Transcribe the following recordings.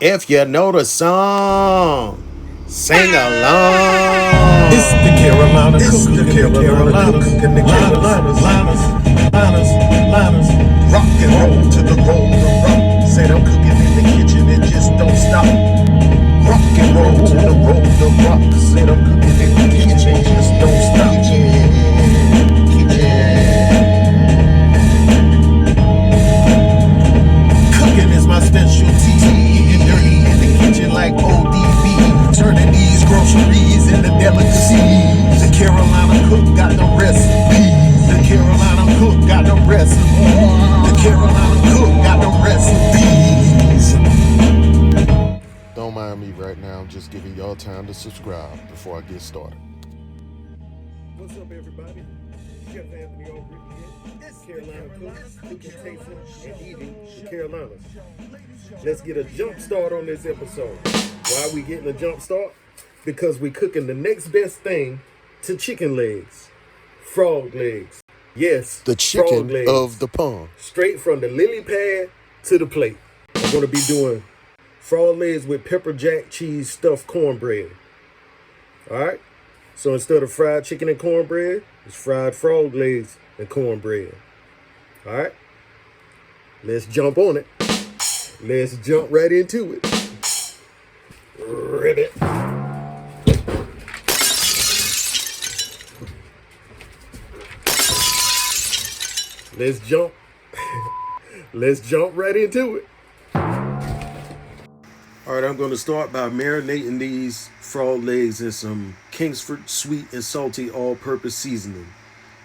If you know the song, sing along. It's the Carolina cook, the Carolina cook, and the Carolinas, rock and roll to the roll of rock. Said I'm cooking in the kitchen and just don't stop. Rock and roll to the roll of rock. Said I'm cooking in the kitchen and just don't stop. Cooking is my specialty. Getting dirty in the kitchen like ODB. Turning these groceries into delicacies. The Carolina cook got the recipe. The Carolina cook got the recipe. The Carolina cook got the recipes. Don't mind me right now. I'm just giving y'all time to subscribe before I get started. What's up, everybody? Chef Anthony over here. Carolina Cooks, cooking, tasting, and eating the Carolinas. Let's get a jump start on this episode. Why are we getting a jump start? Because we're cooking the next best thing to chicken legs. Frog legs. Yes, The frog chicken legs. of the pond. Straight from the lily pad to the plate. I'm going to be doing frog legs with pepper jack cheese stuffed cornbread. Alright? So instead of fried chicken and cornbread, it's fried frog legs and cornbread. Alright? Let's jump on it. Let's jump right into it. Ribbit. Let's jump. Let's jump right into it. All right, I'm going to start by marinating these frog legs in some Kingsford sweet and salty all-purpose seasoning,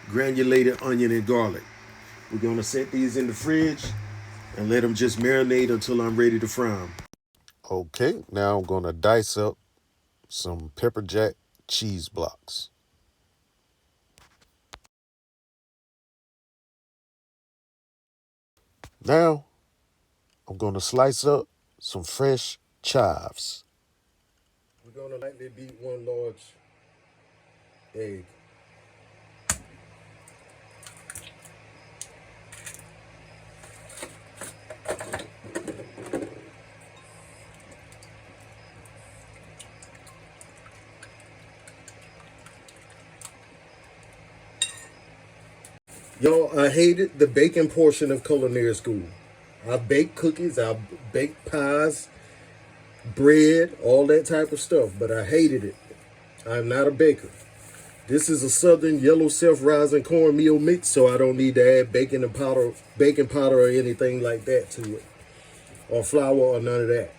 granulated onion and garlic. We're going to set these in the fridge and let them just marinate until I'm ready to fry them. Okay, now I'm going to dice up some pepper jack cheese blocks. Now I'm going to slice up some fresh chives. We're going to lightly beat one large egg. Y'all, I hated the baking portion of culinary school. I baked cookies, I baked pies, bread, all that type of stuff, but I hated it. I'm not a baker. This is a southern yellow self-rising cornmeal mix, so I don't need to add baking powder or anything like that to it, or flour or none of that.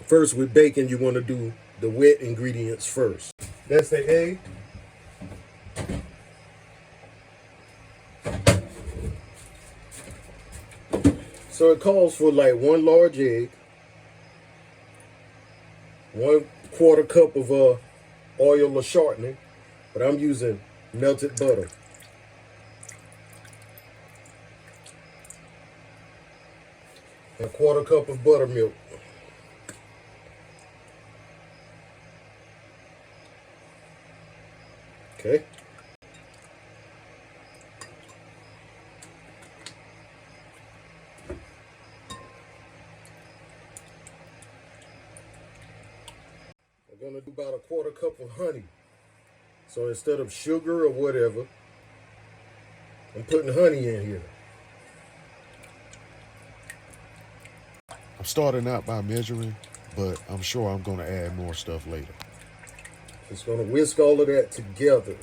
First, with baking, you want to do the wet ingredients first. That's the egg. So it calls for like one large egg, 1/4 cup of oil or shortening, but I'm using melted butter. And 1/4 cup of buttermilk. Okay. I'm gonna do about 1/4 cup of honey. So instead of sugar or whatever, I'm putting honey in here. I'm starting out by measuring, but I'm sure I'm going to add more stuff later. Just gonna whisk all of that together.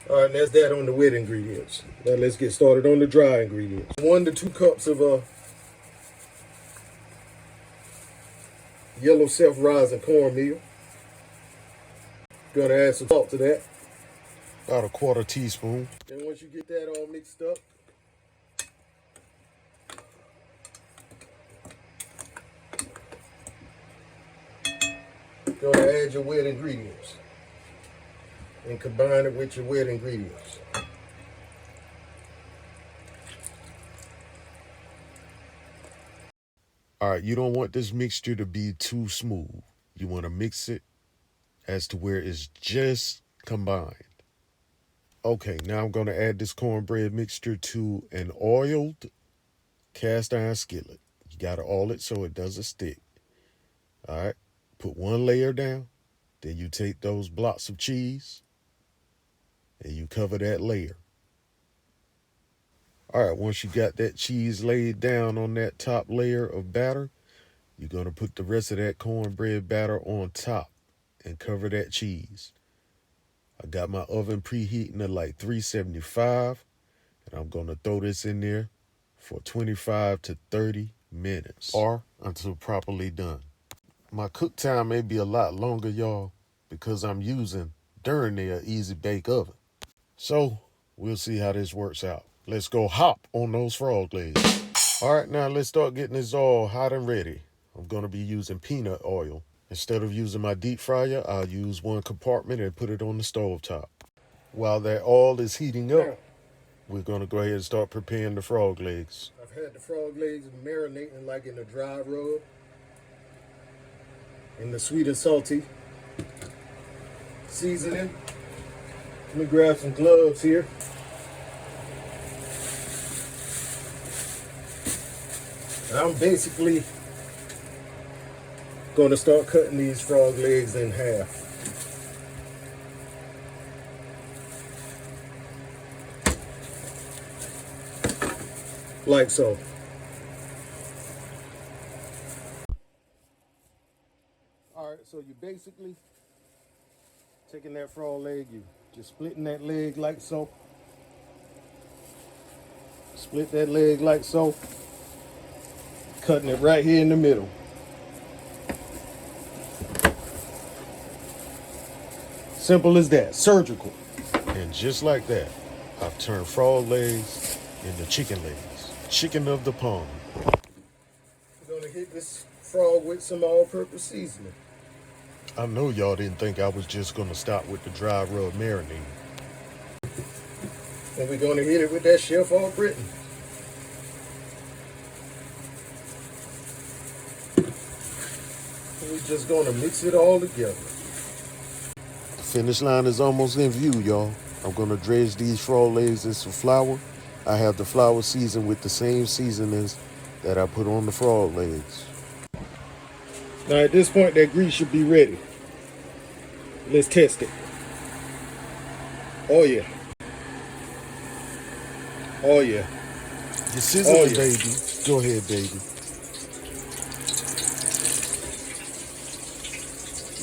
All right, that's that on the wet ingredients. Now let's get started on the dry ingredients. 1 to 2 cups of yellow self-rising cornmeal. Gonna add some salt to that. About a 1/4 teaspoon. Then once you get that all mixed up, gonna add your wet ingredients and combine it with your wet ingredients. All right, you don't want this mixture to be too smooth. You want to mix it as to where it's just combined. Okay, now I'm going to add this cornbread mixture to an oiled cast iron skillet. You got to oil it so it doesn't stick. All right, put one layer down. Then you take those blocks of cheese and you cover that layer. All right, once you got that cheese laid down on that top layer of batter, you're going to put the rest of that cornbread batter on top and cover that cheese. I got my oven preheating at like 375, and I'm going to throw this in there for 25 to 30 minutes or until properly done. My cook time may be a lot longer, y'all, because I'm using during their easy bake oven. So we'll see how this works out. Let's go hop on those frog legs. All right, now let's start getting this all hot and ready. I'm going to be using peanut oil. Instead of using my deep fryer, I'll use one compartment and put it on the stove top. While that oil is heating up, we're going to go ahead and start preparing the frog legs. I've had the frog legs marinating like in a dry rub, in the sweet and salty seasoning. Let me grab some gloves here. I'm basically going to start cutting these frog legs in half. Like so. All right, so you basically taking that frog leg, you just splitting that leg like so. Split that leg like so. Cutting it right here in the middle. Simple as that, surgical. And just like that, I've turned frog legs into chicken legs. Chicken of the pond. We're gonna hit this frog with some all-purpose seasoning. I know y'all didn't think I was just gonna stop with the dry rub marinade. And we're gonna hit it with that Chef All Britain. And we're just gonna mix it all together. The finish line is almost in view, y'all. I'm gonna dredge these frog legs in some flour. I have the flour seasoned with the same seasonings that I put on the frog legs. Now at this point, that grease should be ready. Let's test it. Oh yeah. Oh yeah. You sizzling, Oh, yeah. baby. Go ahead, baby.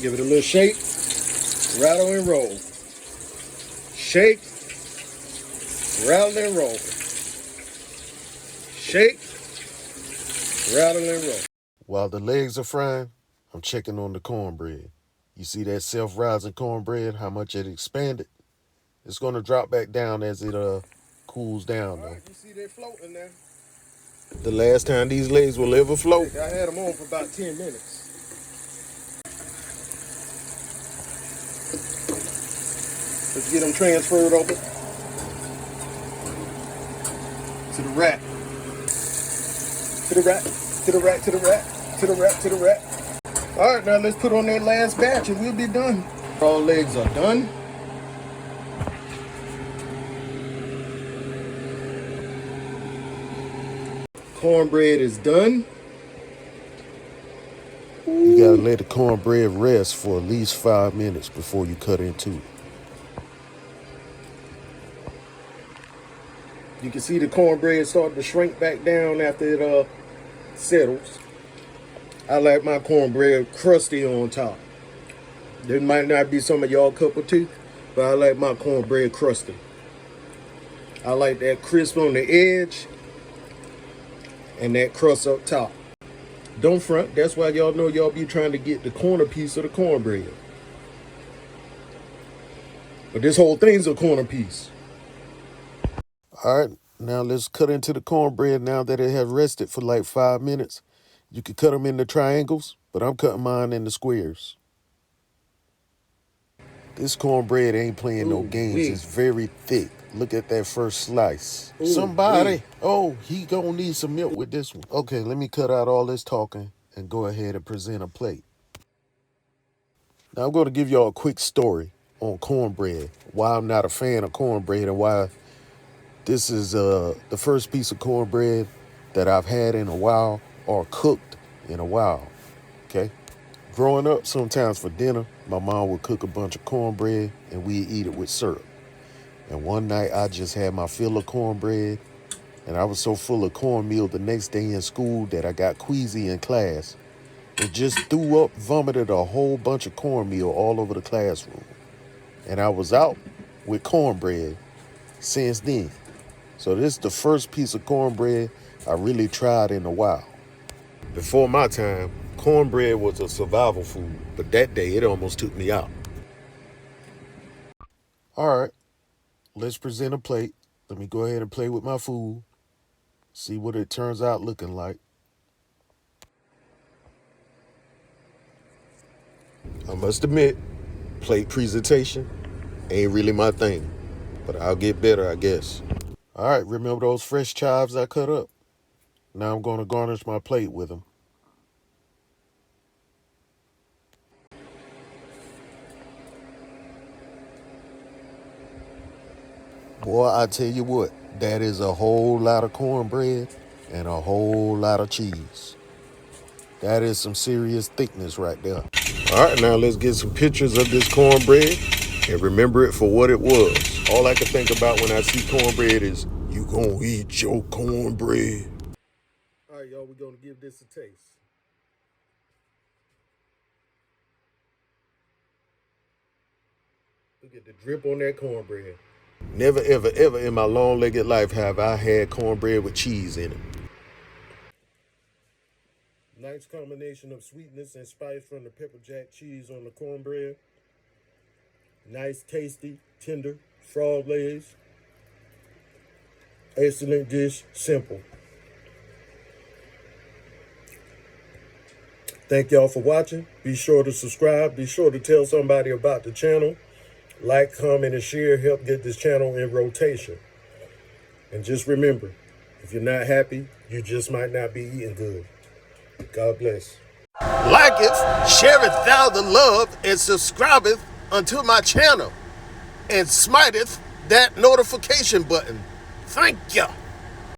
Give it a little shake. Rattle and roll. Shake. Rattle and roll. Shake. Rattle and roll. While the legs are frying, I'm checking on the cornbread. You see that self-rising cornbread, how much it expanded? It's going to drop back down as it cools down, though. All right, you see they floating now. The last time these legs will ever float. I had them on for about 10 minutes. Let's get them transferred over to the rack. To the rack, to the rack, to the rack, to the rack, to the rack. All right, now let's put on that last batch and we'll be done. All legs are done. Cornbread is done. You gotta let the cornbread rest for at least 5 minutes before you cut into it. You can see the cornbread starting to shrink back down after it settles. I like my cornbread crusty on top. This might not be some of y'all cup of tea, but I like my cornbread crusty. I like that crisp on the edge and that crust up top. Don't front. That's why y'all know y'all be trying to get the corner piece of the cornbread. But this whole thing's a corner piece. All right, now let's cut into the cornbread now that it has rested for like 5 minutes. You could cut them into triangles, but I'm cutting mine into squares. This cornbread ain't playing no games. wee. It's very thick. Look at that first slice. Ooh, Somebody, wee. oh, he gonna need some milk with this one. Okay, let me cut out all this talking and go ahead and present a plate. Now I'm gonna give y'all a quick story on cornbread, why I'm not a fan of cornbread and why this is the first piece of cornbread that I've had in a while or cooked in a while, okay? Growing up, sometimes for dinner, my mom would cook a bunch of cornbread and we'd eat it with syrup. And one night I just had my fill of cornbread, and I was so full of cornmeal the next day in school that I got queasy in class and just threw up, vomited a whole bunch of cornmeal all over the classroom. And I was out with cornbread since then. So this is the first piece of cornbread I really tried in a while. Before my time, cornbread was a survival food, but that day it almost took me out. All right, let's present a plate. Let me go ahead and play with my food, see what it turns out looking like. I must admit, plate presentation ain't really my thing, but I'll get better, I guess. All right, remember those fresh chives I cut up? Now I'm going to garnish my plate with them. Boy, I tell you what, that is a whole lot of cornbread and a whole lot of cheese. That is some serious thickness right there. All right, now let's get some pictures of this cornbread and remember it for what it was. All I can think about when I see cornbread is, you gonna eat your cornbread. All right, y'all, we're going to give this a taste. Look at the drip on that cornbread. Never, ever, ever in my long-legged life have I had cornbread with cheese in it. Nice combination of sweetness and spice from the pepper jack cheese on the cornbread. Nice, tasty, tender frog legs. Excellent dish, simple. Thank y'all for watching. Be sure to subscribe. Be sure to tell somebody about the channel. Like, comment, and share. Help get this channel in rotation. And just remember, if you're not happy, you just might not be eating good. God bless. Liketh, shareth thou the love, and subscribeth unto my channel, and smiteth that notification button. Thank ya.